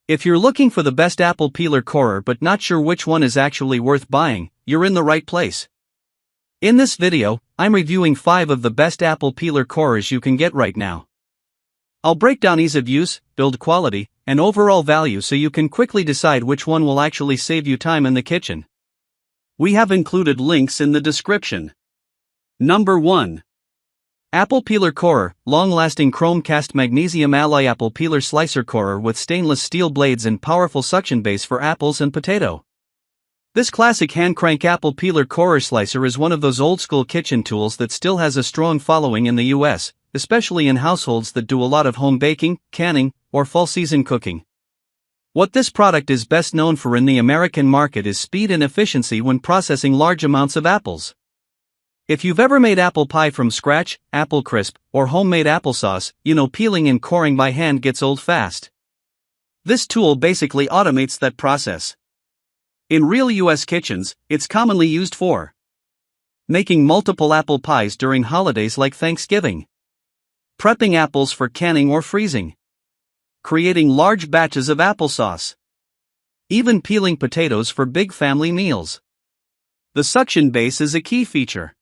If you're looking for the best apple peeler corer but not sure which one is actually worth buying, you're in the right place. In this video, I'm reviewing 5 of the best apple peeler corers you can get right now. I'll break down ease of use, build quality, and overall value so you can quickly decide which one will actually save you time in the kitchen. We have included links in the description. Number 1. Apple Peeler Corer, long-lasting chrome-cast magnesium alloy apple peeler slicer corer with stainless steel blades and powerful suction base for apples and potato. This classic hand-crank apple peeler corer slicer is one of those old-school kitchen tools that still has a strong following in the US, especially in households that do a lot of home baking, canning, or fall-season cooking. What this product is best known for in the American market is speed and efficiency when processing large amounts of apples. If you've ever made apple pie from scratch, apple crisp, or homemade applesauce, you know peeling and coring by hand gets old fast. This tool basically automates that process. In real US kitchens, it's commonly used for making multiple apple pies during holidays like Thanksgiving, prepping apples for canning or freezing, creating large batches of applesauce, even peeling potatoes for big family meals. The suction base is a key feature.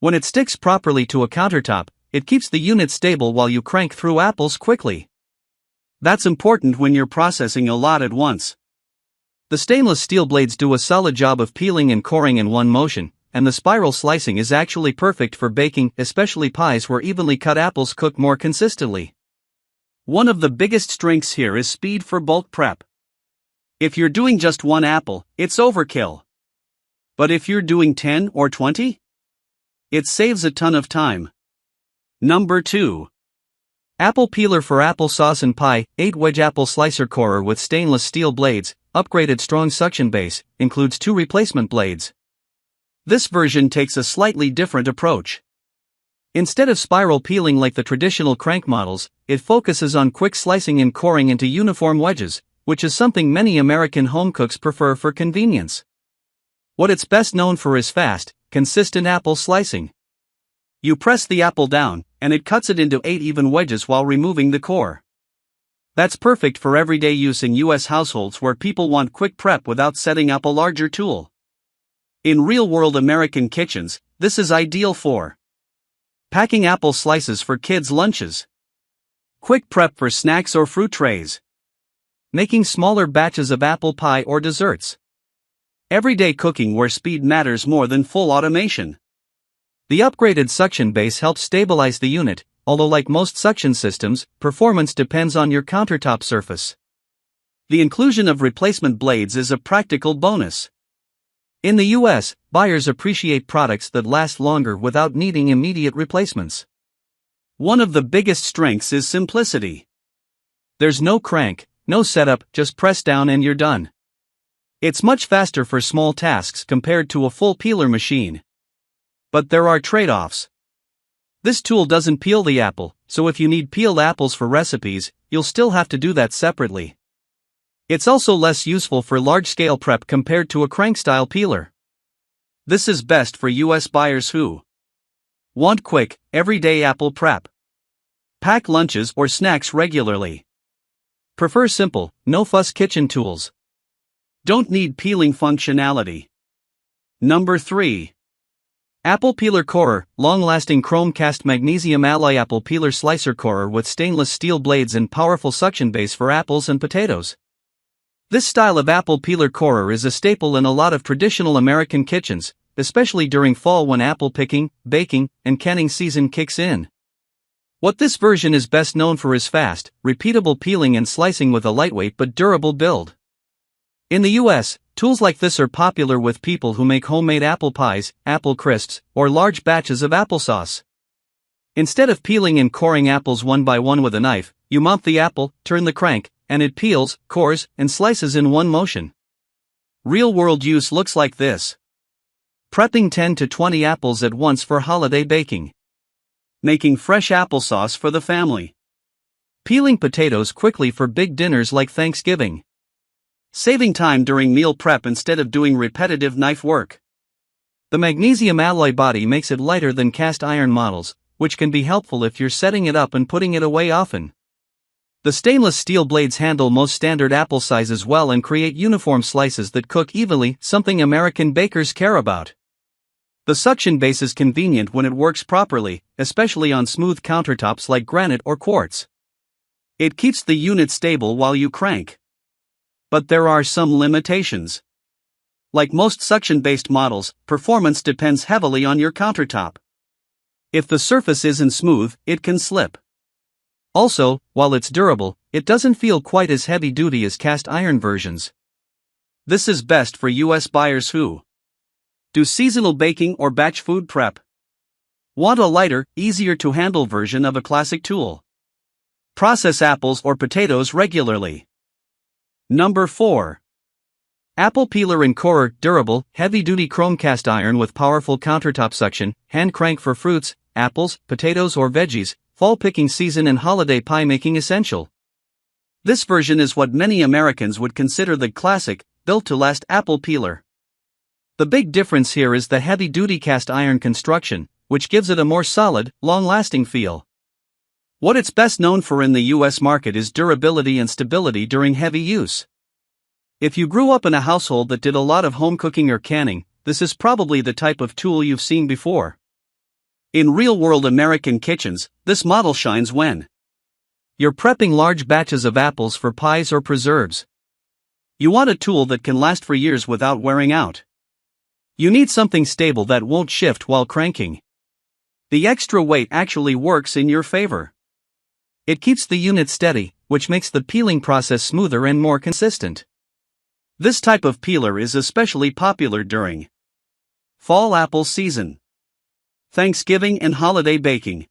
When it sticks properly to a countertop, it keeps the unit stable while you crank through apples quickly. That's important when you're processing a lot at once. The stainless steel blades do a solid job of peeling and coring in one motion, and the spiral slicing is actually perfect for baking, especially pies where evenly cut apples cook more consistently. One of the biggest strengths here is speed for bulk prep. If you're doing just one apple, it's overkill. But if you're doing 10 or 20? It saves a ton of time. Number 2. Apple Peeler for Applesauce and Pie, 8-wedge apple slicer corer with stainless steel blades, upgraded strong suction base, includes 2 replacement blades. This version takes a slightly different approach. Instead of spiral peeling like the traditional crank models, it focuses on quick slicing and coring into uniform wedges, which is something many American home cooks prefer for convenience. What it's best known for is fast, consistent apple slicing. You press the apple down, and it cuts it into 8 even wedges while removing the core. That's perfect for everyday use in US households where people want quick prep without setting up a larger tool. In real-world American kitchens, this is ideal for packing apple slices for kids' lunches, quick prep for snacks or fruit trays, making smaller batches of apple pie or desserts, everyday cooking where speed matters more than full automation. The upgraded suction base helps stabilize the unit, although like most suction systems, performance depends on your countertop surface. The inclusion of replacement blades is a practical bonus. In the US, buyers appreciate products that last longer without needing immediate replacements. One of the biggest strengths is simplicity. There's no crank, no setup, just press down and you're done. It's much faster for small tasks compared to a full peeler machine. But there are trade-offs. This tool doesn't peel the apple, so if you need peeled apples for recipes, you'll still have to do that separately. It's also less useful for large-scale prep compared to a crank-style peeler. This is best for US buyers who want quick, everyday apple prep, pack lunches or snacks regularly, prefer simple, no-fuss kitchen tools, don't need peeling functionality. Number 3. Apple Peeler Corer, long-lasting chrome-cast magnesium alloy apple peeler slicer corer with stainless steel blades and powerful suction base for apples and potatoes. This style of apple peeler corer is a staple in a lot of traditional American kitchens, especially during fall when apple picking, baking, and canning season kicks in. What this version is best known for is fast, repeatable peeling and slicing with a lightweight but durable build. In the US, tools like this are popular with people who make homemade apple pies, apple crisps, or large batches of applesauce. Instead of peeling and coring apples one by one with a knife, you mount the apple, turn the crank, and it peels, cores, and slices in one motion. Real-world use looks like this. Prepping 10 to 20 apples at once for holiday baking. Making fresh applesauce for the family. Peeling potatoes quickly for big dinners like Thanksgiving. Saving time during meal prep instead of doing repetitive knife work. The magnesium alloy body makes it lighter than cast iron models, which can be helpful if you're setting it up and putting it away often. The stainless steel blades handle most standard apple sizes well and create uniform slices that cook evenly, something American bakers care about. The suction base is convenient when it works properly, especially on smooth countertops like granite or quartz. It keeps the unit stable while you crank. But there are some limitations. Like most suction-based models, performance depends heavily on your countertop. If the surface isn't smooth, it can slip. Also, while it's durable, it doesn't feel quite as heavy-duty as cast iron versions. This is best for US buyers who do seasonal baking or batch food prep. Want a lighter, easier-to-handle version of a classic tool. Process apples or potatoes regularly. Number 4. Apple Peeler and Corer. Durable, heavy-duty chrome cast iron with powerful countertop suction, hand crank for fruits, apples, potatoes or veggies, fall picking season and holiday pie making essential. This version is what many Americans would consider the classic, built-to-last apple peeler. The big difference here is the heavy-duty cast iron construction, which gives it a more solid, long-lasting feel. What it's best known for in the US market is durability and stability during heavy use. If you grew up in a household that did a lot of home cooking or canning, this is probably the type of tool you've seen before. In real-world American kitchens, this model shines when you're prepping large batches of apples for pies or preserves. You want a tool that can last for years without wearing out. You need something stable that won't shift while cranking. The extra weight actually works in your favor. It keeps the unit steady, which makes the peeling process smoother and more consistent. This type of peeler is especially popular during fall apple season, Thanksgiving and holiday baking,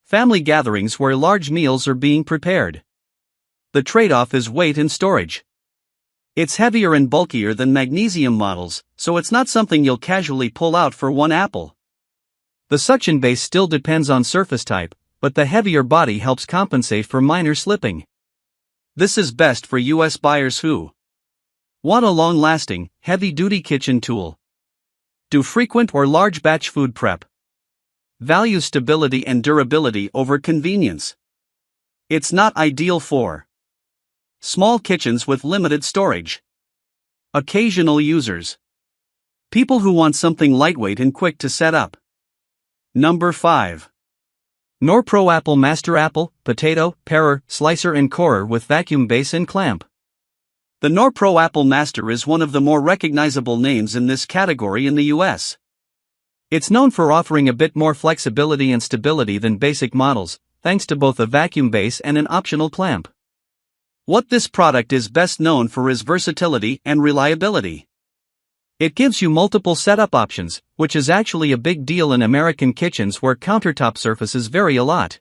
family gatherings where large meals are being prepared. The trade-off is weight and storage. It's heavier and bulkier than magnesium models, so it's not something you'll casually pull out for one apple. The suction base still depends on surface type, but the heavier body helps compensate for minor slipping. This is best for US buyers who want a long-lasting, heavy-duty kitchen tool, do frequent or large batch food prep, value stability and durability over convenience. It's not ideal for small kitchens with limited storage, occasional users, people who want something lightweight and quick to set up. Number 5. Knorr Pro Apple Master. Apple, potato, parer, slicer and corer with vacuum base and clamp. The Knorr Pro Apple Master is one of the more recognizable names in this category in the US. It's known for offering a bit more flexibility and stability than basic models, thanks to both a vacuum base and an optional clamp. What this product is best known for is versatility and reliability. It gives you multiple setup options, which is actually a big deal in American kitchens where countertop surfaces vary a lot.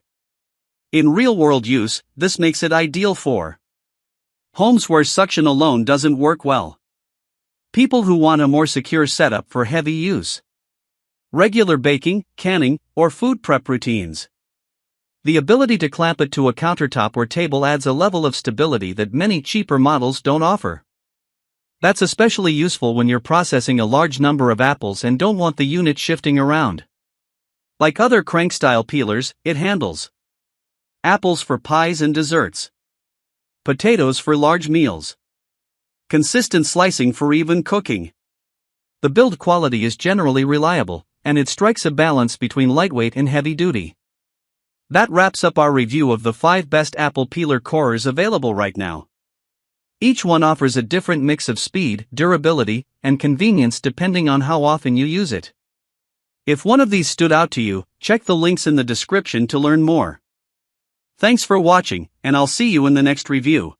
In real-world use, this makes it ideal for homes where suction alone doesn't work well, people who want a more secure setup for heavy use, regular baking, canning, or food prep routines. The ability to clamp it to a countertop or table adds a level of stability that many cheaper models don't offer. That's especially useful when you're processing a large number of apples and don't want the unit shifting around. Like other crank-style peelers, it handles apples for pies and desserts, potatoes for large meals, consistent slicing for even cooking. The build quality is generally reliable, and it strikes a balance between lightweight and heavy duty. That wraps up our review of the 5 best apple peeler corers available right now. Each one offers a different mix of speed, durability, and convenience depending on how often you use it. If one of these stood out to you, check the links in the description to learn more. Thanks for watching, and I'll see you in the next review.